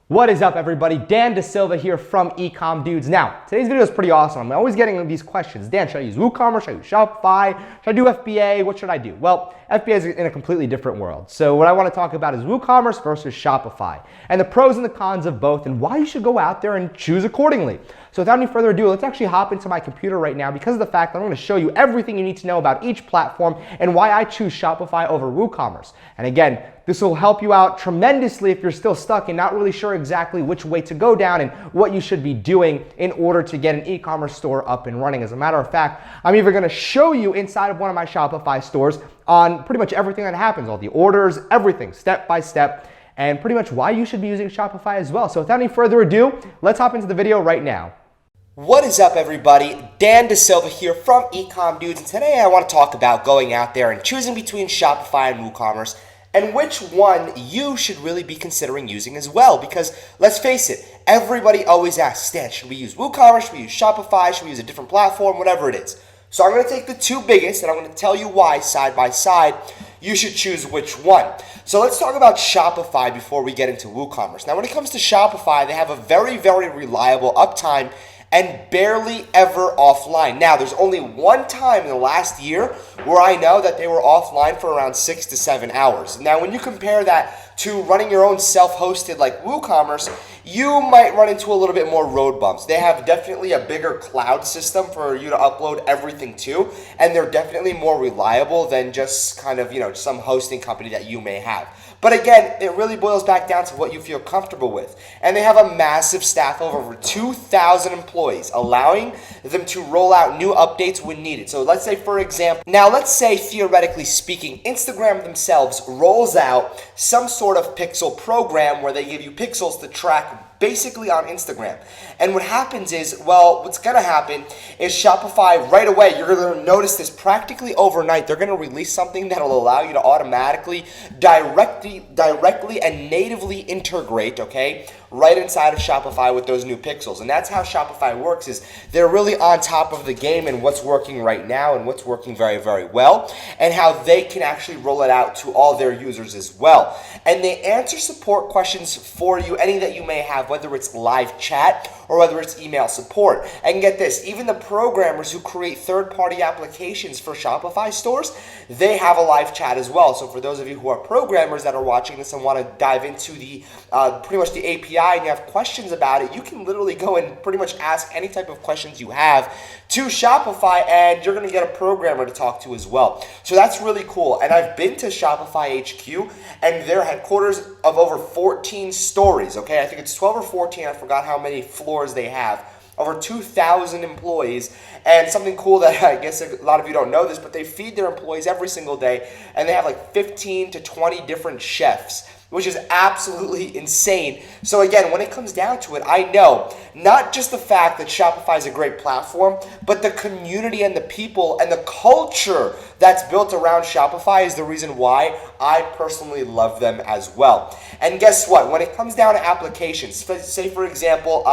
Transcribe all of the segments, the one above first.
What is up, everybody? Dan DeSilva here from eCom Dudes. Now, today's video is pretty awesome. I'm always getting these questions. Dan, should I use WooCommerce? Should I use Shopify? Should I do FBA? What should I do? Well, FBA is in a completely different world. So what I want to talk about is WooCommerce versus Shopify, and the pros and the cons of both, and why you should go out there and choose accordingly. So without any further ado, let's actually hop into my computer right now because of the fact that I'm going to show you everything you need to know about each platform and why I choose Shopify over WooCommerce. And again, this will help you out tremendously if you're still stuck and not really sure exactly which way to go down and what you should be doing in order to get an e-commerce store up and running. As a matter of fact, I'm even going to show you inside of one of my Shopify stores on pretty much everything that happens, all the orders, everything, step by step, and pretty much why you should be using Shopify as well. So without any further ado, let's hop into the video right now. What is up, everybody? Dan DeSilva here from eCom Dudes, and today I want to talk about going out there and choosing between Shopify and WooCommerce and which one you should really be considering using as well. Because let's face it, everybody always asks, Dan, should we use WooCommerce? Should we use Shopify? Should we use a different platform? Whatever it is. So I'm going to take the two biggest and I'm going to tell you why side by side you should choose which one. So let's talk about Shopify before we get into WooCommerce. Now, when it comes to Shopify, they have a very, very reliable uptime and barely ever offline. Now, there's only one time in the last year where I know that they were offline for around 6 to 7 hours. Now, when you compare that to running your own self-hosted like WooCommerce, you might run into a little bit more road bumps. They have definitely a bigger cloud system for you to upload everything to, and they're definitely more reliable than just kind of, some hosting company that you may have. But again, it really boils back down to what you feel comfortable with. And they have a massive staff of over 2,000 employees, allowing them to roll out new updates when needed. So let's say, for example, let's say theoretically speaking, Instagram themselves rolls out some sort of pixel program where they give you pixels to track basically on Instagram. And what happens is, what's going to happen is Shopify right away, you're going to notice this practically overnight. They're going to release something that will allow you to automatically, directly and natively integrate, right inside of Shopify with those new pixels. And that's how Shopify works, is they're really on top of the game and what's working right now and what's working very, very well, and how they can actually roll it out to all their users as well. And they answer support questions for you, any that you may have, whether it's live chat or whether it's email support. And get this, even the programmers who create third-party applications for Shopify stores, they have a live chat as well. So for those of you who are programmers that are watching this and want to dive into the pretty much the API and you have questions about it, you can literally go and pretty much ask any type of questions you have to Shopify, and you're going to get a programmer to talk to as well. So that's really cool. And I've been to Shopify HQ and their headquarters of over 14 stories, I think it's 12 or 14, I forgot how many floors they have. Over 2,000 employees, and something cool that I guess a lot of you don't know this, but they feed their employees every single day, and they have like 15 to 20 different chefs, which is absolutely insane. So again, when it comes down to it, I know not just the fact that Shopify is a great platform, but the community and the people and the culture that's built around Shopify is the reason why I personally love them as well. And guess what? When it comes down to applications, say for example,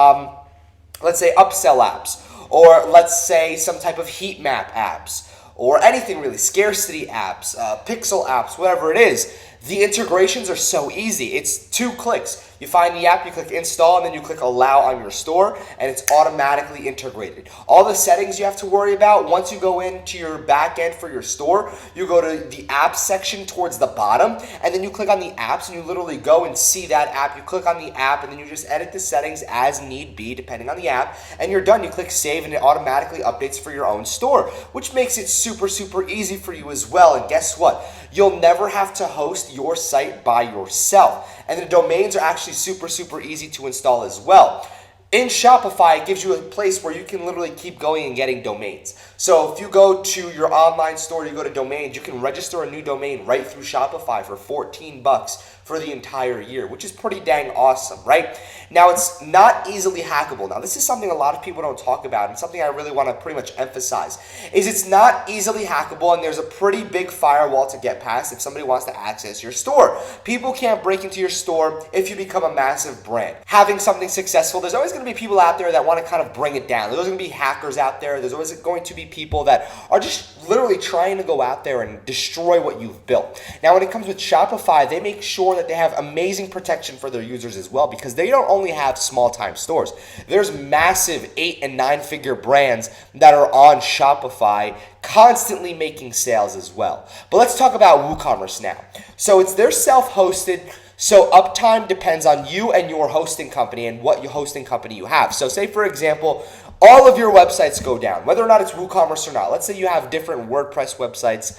let's say upsell apps, or let's say some type of heat map apps, or anything really, scarcity apps, pixel apps, whatever it is, the integrations are so easy. It's 2 clicks. You find the app, you click install, and then you click allow on your store, and it's automatically integrated. All the settings you have to worry about, once you go into your back end for your store, you go to the apps section towards the bottom, and then you click on the apps, and you literally go and see that app. You click on the app, and then you just edit the settings as need be, depending on the app, and you're done. You click save, and it automatically updates for your own store, which makes it super, super easy for you as well. And guess what? You'll never have to host your site by yourself. And the domains are actually super, super easy to install as well. In Shopify, it gives you a place where you can literally keep going and getting domains. So if you go to your online store, you go to domains, you can register a new domain right through Shopify for $14 for the entire year, which is pretty dang awesome, right? Now, it's not easily hackable. Now, this is something a lot of people don't talk about, and something I really want to pretty much emphasize, is it's not easily hackable, and there's a pretty big firewall to get past if somebody wants to access your store. People can't break into your store if you become a massive brand. Having something successful, there's always going to be people out there that want to kind of bring it down. There's always going to be hackers out there. There's always going to be people that are just literally trying to go out there and destroy what you've built. Now, when it comes with Shopify, they make sure sure that they have amazing protection for their users as well, because they don't only have small-time stores. There's massive 8- and 9-figure brands that are on Shopify constantly making sales as well. But let's talk about WooCommerce now. So they're self-hosted. So uptime depends on you and your hosting company and what your hosting company you have. So say, for example, all of your websites go down, whether or not it's WooCommerce or not. Let's say you have different WordPress websites,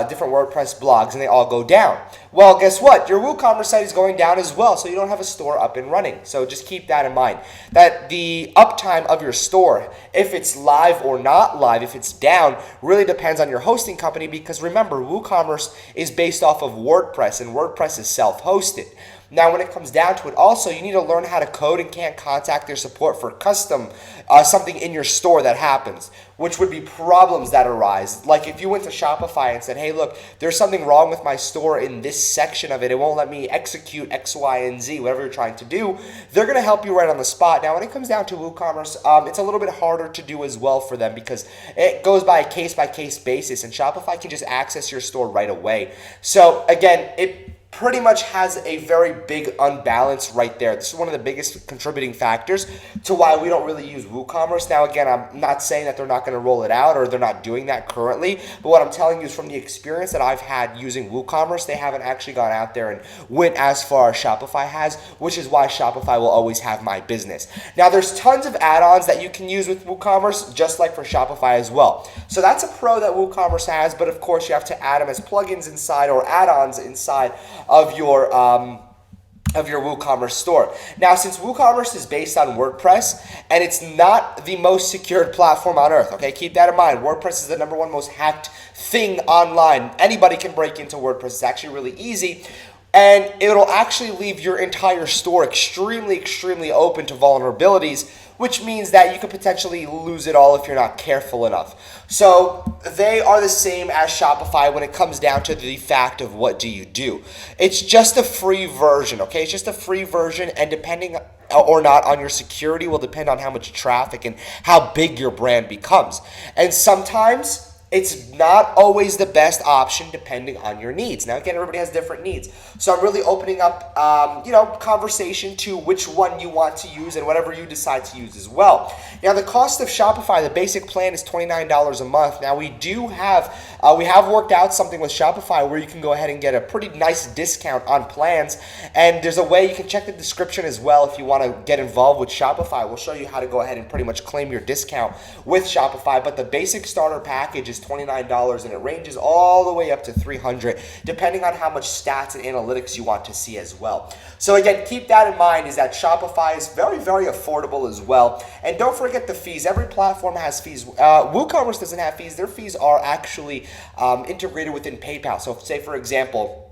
different WordPress blogs, and they all go down. Well, guess what? Your WooCommerce site is going down as well, so you don't have a store up and running. So just keep that in mind, that the uptime of your store, if it's live or not live, if it's down, really depends on your hosting company, because remember, WooCommerce is based off of WordPress, and WordPress is self-hosted. Now, when it comes down to it, also, you need to learn how to code and can't contact their support for custom something in your store that happens, which would be problems that arise. Like if you went to Shopify and said, hey, look, there's something wrong with my store in this section of it. It won't let me execute X, Y, and Z, whatever you're trying to do. They're going to help you right on the spot. Now, when it comes down to WooCommerce, it's a little bit harder to do as well for them, because it goes by a case-by-case basis, and Shopify can just access your store right away. So again, it pretty much has a very big unbalance right there. This is one of the biggest contributing factors to why we don't really use WooCommerce. Now, again, I'm not saying that they're not going to roll it out or they're not doing that currently, but what I'm telling you is from the experience that I've had using WooCommerce, they haven't actually gone out there and went as far as Shopify has, which is why Shopify will always have my business. Now, there's tons of add-ons that you can use with WooCommerce, just like for Shopify as well. So that's a pro that WooCommerce has, but of course you have to add them as plugins inside or add-ons inside of your WooCommerce store. Now, since WooCommerce is based on WordPress and it's not the most secured platform on earth, okay, keep that in mind. WordPress is the #1 most hacked thing online. Anybody can break into WordPress. It's actually really easy. And it'll actually leave your entire store extremely open to vulnerabilities, which means that you could potentially lose it all if you're not careful enough. So they are the same as Shopify when it comes down to the fact of what do you do. It's just a free version, okay? It's just a free version, and depending or not on your security will depend on how much traffic and how big your brand becomes. And sometimes it's not always the best option depending on your needs. Now, again, everybody has different needs. So I'm really opening up, conversation to which one you want to use and whatever you decide to use as well. Now, the cost of Shopify, the basic plan is $29 a month. Now, we have worked out something with Shopify where you can go ahead and get a pretty nice discount on plans. And there's a way you can check the description as well if you want to get involved with Shopify. We'll show you how to go ahead and pretty much claim your discount with Shopify. But the basic starter package is $29, and it ranges all the way up to $300, depending on how much stats and analytics you want to see as well. So again, keep that in mind, is that Shopify is very affordable as well. And don't forget the fees. Every platform has fees. WooCommerce doesn't have fees. Their fees are actually integrated within PayPal. So say, for example,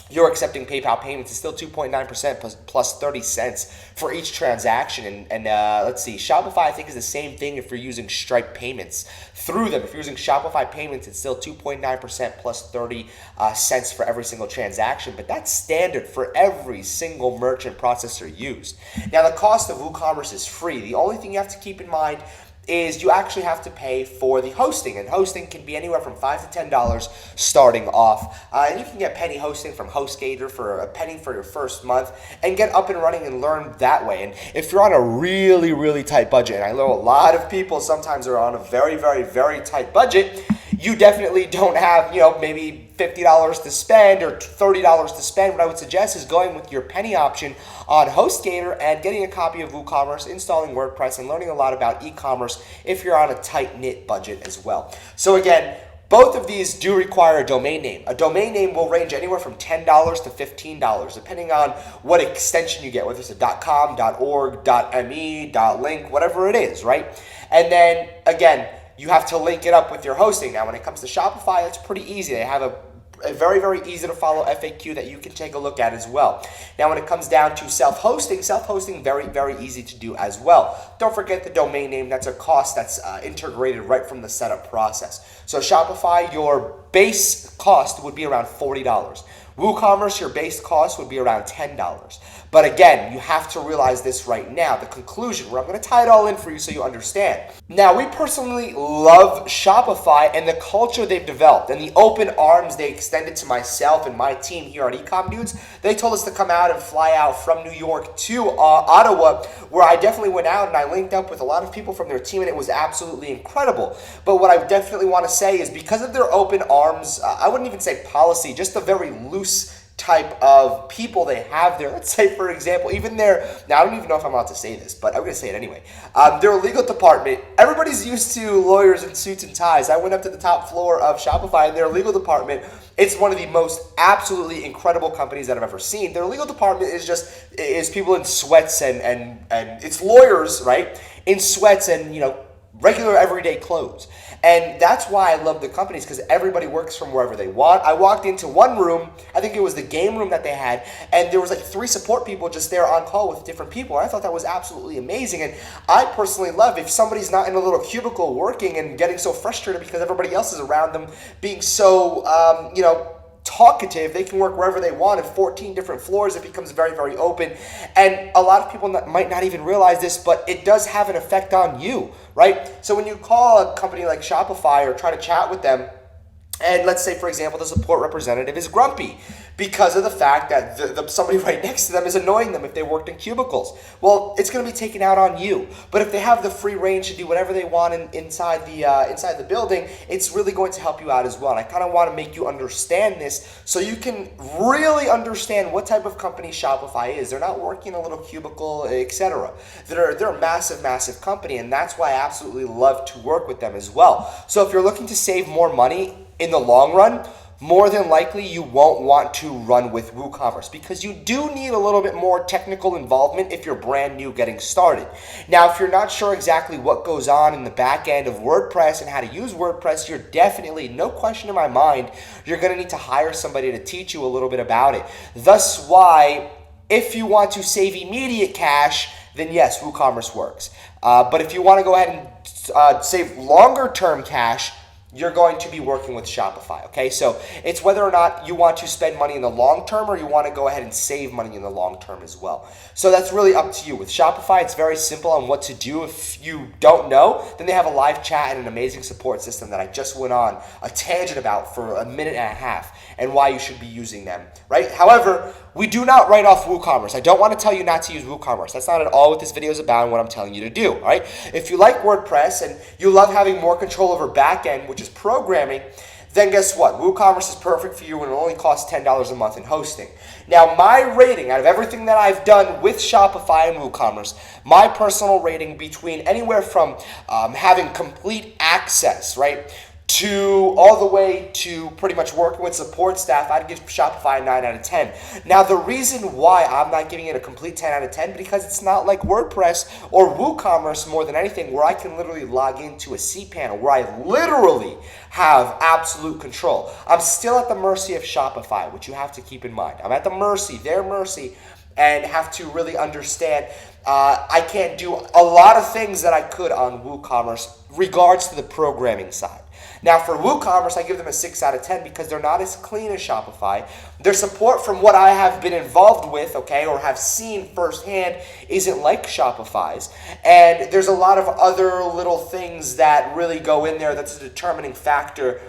you're accepting PayPal payments, it's still 2.9% plus 30 cents for each transaction. And let's see, Shopify, I think, is the same thing if you're using Stripe payments through them. If you're using Shopify payments, it's still 2.9% plus 30 cents for every single transaction. But that's standard for every single merchant processor used. Now, the cost of WooCommerce is free. The only thing you have to keep in mind is you actually have to pay for the hosting, and hosting can be anywhere from $5 to $10 starting off. And you can get penny hosting from HostGator for a penny for your first month and get up and running and learn that way. And if you're on a really tight budget, and I know a lot of people sometimes are on a very tight budget, you definitely don't have, maybe $50 to spend or $30 to spend. What I would suggest is going with your penny option on HostGator and getting a copy of WooCommerce, installing WordPress, and learning a lot about e-commerce if you're on a tight-knit budget as well. So again, both of these do require a domain name. A domain name will range anywhere from $10 to $15, depending on what extension you get, whether it's a .com, .org, .me, .link, whatever it is, right? And then, again, you have to link it up with your hosting. Now, when it comes to Shopify, it's pretty easy. They have a very easy to follow FAQ that you can take a look at as well. Now, when it comes down to self-hosting, very easy to do as well. Don't forget the domain name. That's a cost that's integrated right from the setup process. So Shopify, your base cost would be around $40. WooCommerce, your base cost would be around $10. But again, you have to realize this right now, the conclusion, where I'm going to tie it all in for you so you understand. Now, we personally love Shopify and the culture they've developed and the open arms they extended to myself and my team here at eCom Dudes. They told us to come out and fly out from New York to Ottawa, where I definitely went out and I linked up with a lot of people from their team, and it was absolutely incredible. But what I definitely want to say is because of their open arms, I wouldn't even say policy, just a very loose type of people they have there. Let's say, for example, even now I don't even know if I'm allowed to say this, but I'm going to say it anyway. Their legal department, everybody's used to lawyers in suits and ties. I went up to the top floor of Shopify, and their legal department, it's one of the most absolutely incredible companies that I've ever seen. Their legal department is people in sweats and it's lawyers, right? In sweats and, regular everyday clothes. And that's why I love the companies, because everybody works from wherever they want. I walked into one room, I think it was the game room that they had, and there was like 3 support people just there on call with different people. And I thought that was absolutely amazing. And I personally love if somebody's not in a little cubicle working and getting so frustrated because everybody else is around them being so, talkative, they can work wherever they want in 14 different floors. It becomes very, very open. And a lot of people might not even realize this, but it does have an effect on you, right? So when you call a company like Shopify or try to chat with them, and let's say, for example, the support representative is grumpy because of the fact that somebody right next to them is annoying them if they worked in cubicles. Well, it's going to be taken out on you. But if they have the free range to do whatever they want inside the building, it's really going to help you out as well. And I kind of want to make you understand this so you can really understand what type of company Shopify is. They're not working in a little cubicle, etc. They're a massive, massive company, and that's why I absolutely love to work with them as well. So if you're looking to save more money in the long run, more than likely you won't want to run with WooCommerce because you do need a little bit more technical involvement if you're brand new getting started. Now, if you're not sure exactly what goes on in the back end of WordPress and how to use WordPress, you're definitely, no question in my mind, you're going to need to hire somebody to teach you a little bit about it. Thus why, if you want to save immediate cash, then yes, WooCommerce works. But if you want to go ahead and save longer term cash, you're going to be working with Shopify, okay? So it's whether or not you want to spend money in the long term or you want to go ahead and save money in the long term as well. So that's really up to you. With Shopify, it's very simple on what to do. If you don't know, then they have a live chat and an amazing support system that I just went on a tangent about for a minute and a half and why you should be using them, right? However, we do not write off WooCommerce. I don't want to tell you not to use WooCommerce. That's not at all what this video is about and what I'm telling you to do, all right? If you like WordPress and you love having more control over backend, which is programming, then guess what? WooCommerce is perfect for you and it only costs $10 a month in hosting. Now, my rating out of everything that I've done with Shopify and WooCommerce, my personal rating between anywhere from having complete access, right, to all the way to pretty much working with support staff, I'd give Shopify a 9 out of 10. Now, the reason why I'm not giving it a complete 10 out of 10 because it's not like WordPress or WooCommerce more than anything where I can literally log into a cPanel where I literally have absolute control. I'm still at the mercy of Shopify, which you have to keep in mind. I'm at their mercy, and have to really understand I can't do a lot of things that I could on WooCommerce regards to the programming side. Now, for WooCommerce, I give them a 6 out of 10 because they're not as clean as Shopify. Their support, from what I have been involved with, okay, or have seen firsthand, isn't like Shopify's. And there's a lot of other little things that really go in there that's a determining factor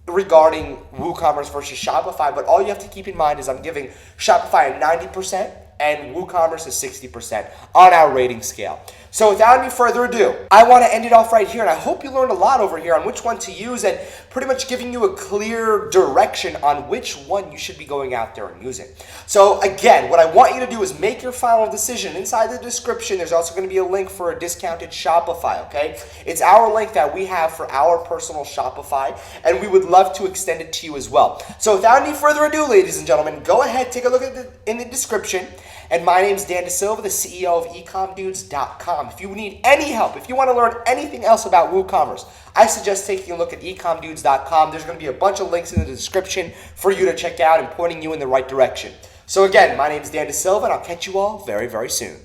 regarding WooCommerce versus Shopify. But all you have to keep in mind is I'm giving Shopify a 90% and WooCommerce is 60% on our rating scale. So without any further ado, I want to end it off right here, and I hope you learned a lot over here on which one to use and pretty much giving you a clear direction on which one you should be going out there and using. So again, what I want you to do is make your final decision. Inside the description, there's also going to be a link for a discounted Shopify, okay? It's our link that we have for our personal Shopify, and we would love to extend it to you as well. So without any further ado, ladies and gentlemen, go ahead, take a look at in the description. And my name is Dan DeSilva, the CEO of eComDudes.com. If you need any help, if you want to learn anything else about WooCommerce, I suggest taking a look at eComDudes.com. There's going to be a bunch of links in the description for you to check out and pointing you in the right direction. So again, my name is Dan DeSilva, and I'll catch you all very, very soon.